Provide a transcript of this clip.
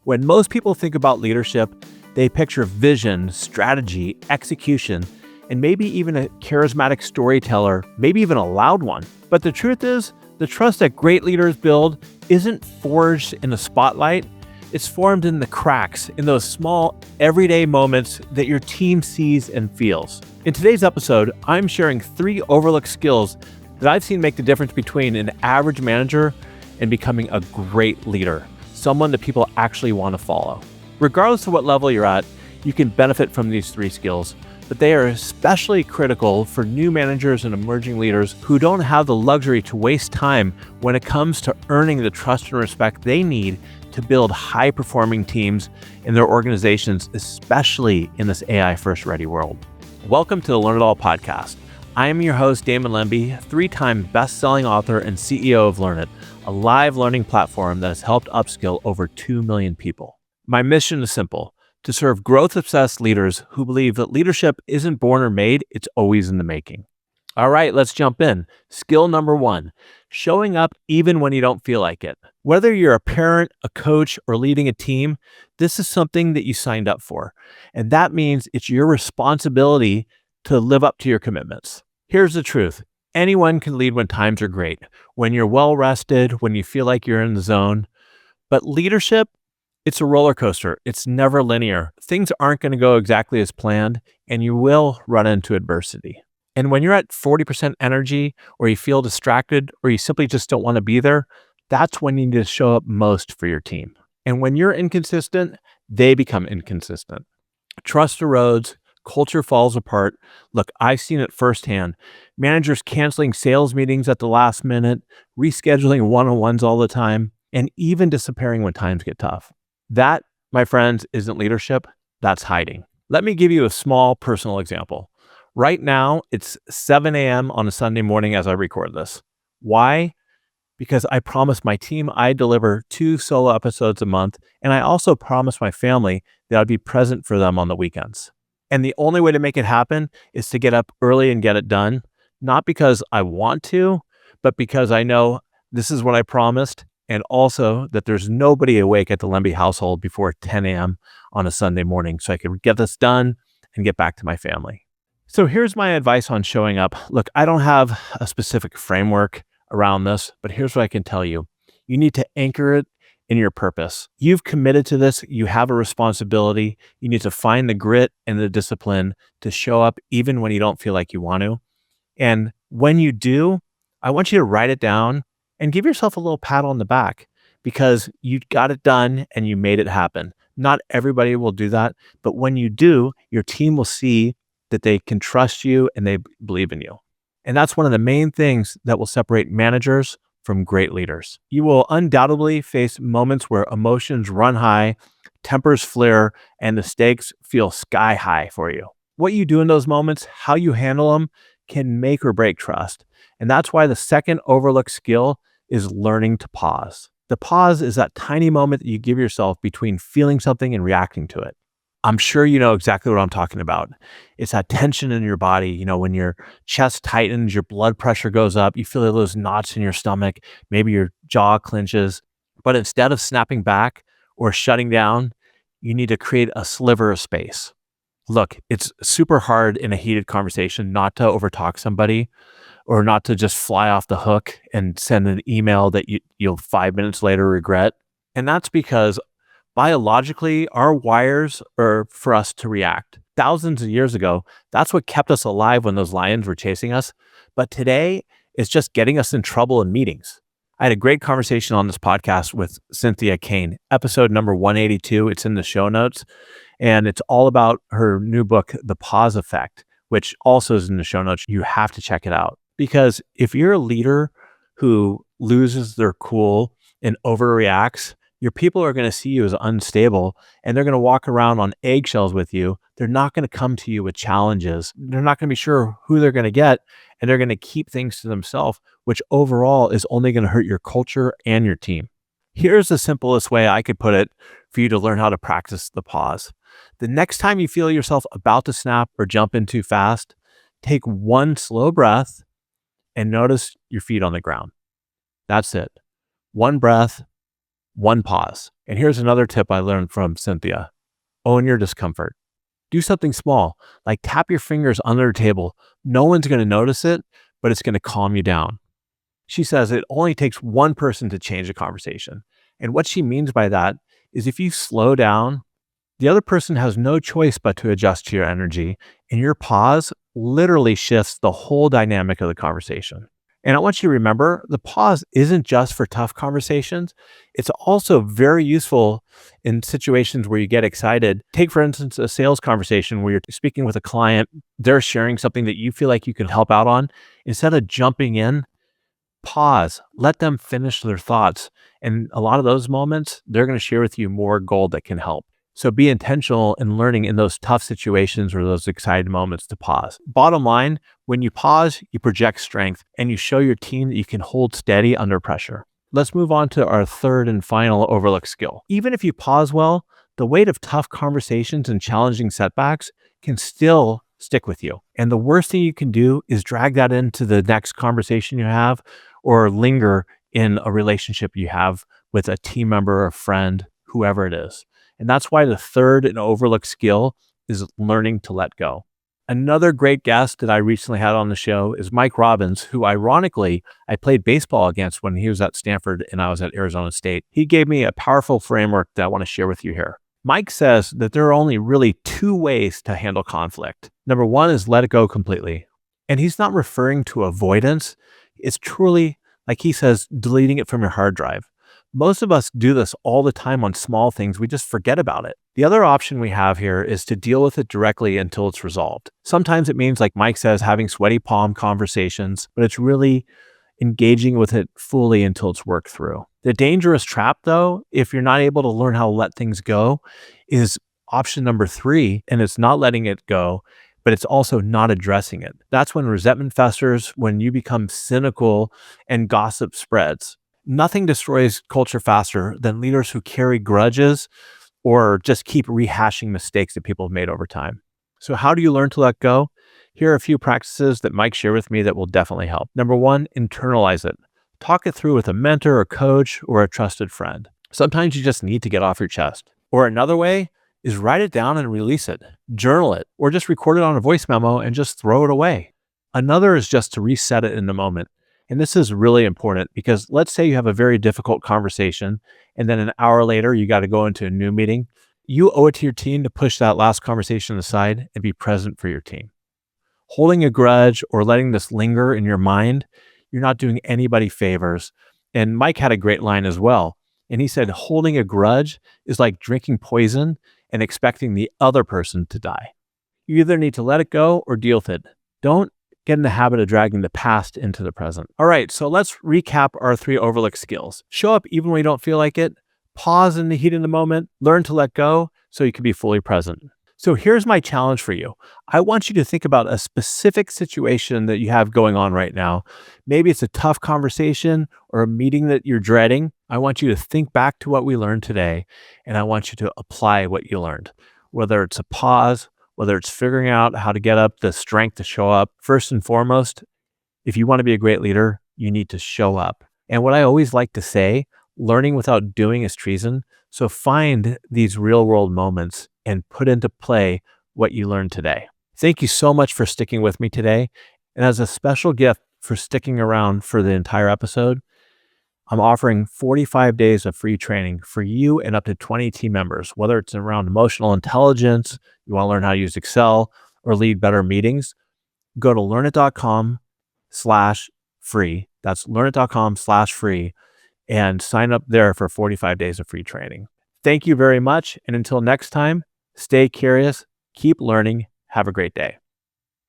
When most people think about leadership, they picture vision, strategy, execution, and maybe even a charismatic storyteller, maybe even a loud one. But the truth is, the trust that great leaders build isn't forged in the spotlight. It's formed in the cracks, in those small, everyday moments that your team sees and feels. In today's episode, I'm sharing 3 overlooked skills that I've seen make the difference between an average manager and becoming a great leader, someone that people actually want to follow. Regardless of what level you're at, you can benefit from these 3 skills, but they are especially critical for new managers and emerging leaders who don't have the luxury to waste time when it comes to earning the trust and respect they need to build high-performing teams in their organizations, especially in this AI-first ready world. Welcome to the Learn It All podcast. I am your host, Damon Lembi, 3-time best-selling author and CEO of Learnit, a live learning platform that has helped upskill over 2 million people. My mission is simple: to serve growth-obsessed leaders who believe that leadership isn't born or made, it's always in the making. All right, let's jump in. Skill number 1, showing up even when you don't feel like it. Whether you're a parent, a coach, or leading a team, this is something that you signed up for. And that means it's your responsibility to live up to your commitments. Here's the truth. Anyone can lead when times are great, when you're well rested, when you feel like you're in the zone. But leadership, it's a roller coaster. It's never linear. Things aren't going to go exactly as planned, and you will run into adversity. And when you're at 40% energy, or you feel distracted, or you simply just don't want to be there, that's when you need to show up most for your team. And when you're inconsistent, they become inconsistent. Trust erodes, culture falls apart. Look, I've seen it firsthand. Managers canceling sales meetings at the last minute, rescheduling one-on-ones all the time, and even disappearing when times get tough. That, my friends, isn't leadership. That's hiding. Let me give you a small personal example. Right now, it's 7 a.m. on a Sunday morning as I record this. Why? Because I promised my team I'd deliver 2 solo episodes a month, and I also promised my family that I'd be present for them on the weekends. And the only way to make it happen is to get up early and get it done, not because I want to, but because I know this is what I promised, and also that there's nobody awake at the Lembi household before 10 a.m. on a Sunday morning, so I could get this done and get back to my family. So here's my advice on showing up. Look, I don't have a specific framework around this, but here's what I can tell you. You need to anchor it in your purpose. You've committed to this. You have a responsibility. You need to find the grit and the discipline to show up even when you don't feel like you want to. And when you do, I want you to write it down and give yourself a little pat on the back because you got it done and you made it happen. Not everybody will do that, but when you do, your team will see that they can trust you and they believe in you. And that's one of the main things that will separate managers from great leaders. You will undoubtedly face moments where emotions run high, tempers flare, and the stakes feel sky high for you. What you do in those moments, how you handle them, can make or break trust. And that's why the second overlooked skill is learning to pause. The pause is that tiny moment that you give yourself between feeling something and reacting to it. I'm sure you know exactly what I'm talking about. It's that tension in your body. You know, when your chest tightens, your blood pressure goes up, you feel those knots in your stomach, maybe your jaw clenches. But instead of snapping back or shutting down, you need to create a sliver of space. Look, it's super hard in a heated conversation not to overtalk somebody or not to just fly off the hook and send an email that you'll 5 minutes later regret. And that's because biologically, our wires are for us to react. Thousands of years ago, that's what kept us alive when those lions were chasing us. But today, it's just getting us in trouble in meetings. I had a great conversation on this podcast with Cynthia Kane, episode number 182. It's in the show notes. And it's all about her new book, The Pause Effect, which also is in the show notes. You have to check it out. Because if you're a leader who loses their cool and overreacts, your people are going to see you as unstable and they're going to walk around on eggshells with you. They're not going to come to you with challenges. They're not going to be sure who they're going to get, and they're going to keep things to themselves, which overall is only going to hurt your culture and your team. Here's the simplest way I could put it for you to learn how to practice the pause. The next time you feel yourself about to snap or jump in too fast, take one slow breath and notice your feet on the ground. That's it. One breath, one pause. And here's another tip I learned from Cynthia. Own your discomfort. Do something small, like tap your fingers under the table. No one's going to notice it, but it's going to calm you down. She says it only takes one person to change a conversation. And what she means by that is if you slow down, the other person has no choice but to adjust to your energy, and your pause literally shifts the whole dynamic of the conversation. And I want you to remember the pause isn't just for tough conversations. It's also very useful in situations where you get excited. Take, for instance, a sales conversation where you're speaking with a client, they're sharing something that you feel like you can help out on. Instead of jumping in, pause, let them finish their thoughts. And a lot of those moments, they're going to share with you more gold that can help. So be intentional in learning in those tough situations or those excited moments to pause. Bottom line, when you pause, you project strength and you show your team that you can hold steady under pressure. Let's move on to our third and final overlooked skill. Even if you pause well, the weight of tough conversations and challenging setbacks can still stick with you. And the worst thing you can do is drag that into the next conversation you have or linger in a relationship you have with a team member, a friend, whoever it is. And that's why the third and overlooked skill is learning to let go. Another great guest that I recently had on the show is Mike Robbins, who ironically I played baseball against when he was at Stanford and I was at Arizona State. He gave me a powerful framework that I want to share with you here. Mike says that there are only really two ways to handle conflict. Number one is let it go completely. And he's not referring to avoidance. It's truly, like he says, deleting it from your hard drive. Most of us do this all the time on small things. We just forget about it. The other option we have here is to deal with it directly until it's resolved. Sometimes it means, like Mike says, having sweaty palm conversations, but it's really engaging with it fully until it's worked through. The dangerous trap, though, if you're not able to learn how to let things go, is option number 3, and it's not letting it go, but it's also not addressing it. That's when resentment festers, when you become cynical and gossip spreads. Nothing destroys culture faster than leaders who carry grudges or just keep rehashing mistakes that people have made over time. So how do you learn to let go? Here are a few practices that Mike shared with me that will definitely help. Number 1, internalize it. Talk it through with a mentor or coach or a trusted friend. Sometimes you just need to get off your chest. Or another way is write it down and release it. Journal it, or just record it on a voice memo and just throw it away. Another is just to reset it in the moment. And this is really important because let's say you have a very difficult conversation and then an hour later you got to go into a new meeting. You owe it to your team to push that last conversation aside and be present for your team. Holding a grudge or letting this linger in your mind, you're not doing anybody favors. And Mike had a great line as well. And he said, holding a grudge is like drinking poison and expecting the other person to die. You either need to let it go or deal with it. Don't get in the habit of dragging the past into the present. All right, so let's recap our 3 overlooked skills. Show up even when you don't feel like it. Pause in the heat of the moment. Learn to let go so you can be fully present. So here's my challenge for you. I want you to think about a specific situation that you have going on right now. Maybe it's a tough conversation or a meeting that you're dreading. I want you to think back to what we learned today, and I want you to apply what you learned, whether it's a pause, whether it's figuring out how to get up the strength to show up. First and foremost, if you want to be a great leader, you need to show up. And what I always like to say, learning without doing is treason. So find these real world moments and put into play what you learned today. Thank you so much for sticking with me today. And as a special gift for sticking around for the entire episode, I'm offering 45 days of free training for you and up to 20 team members, whether it's around emotional intelligence, you want to learn how to use Excel or lead better meetings. Go to learnit.com/free. That's learnit.com/free and sign up there for 45 days of free training. Thank you very much. And until next time, stay curious, keep learning. Have a great day.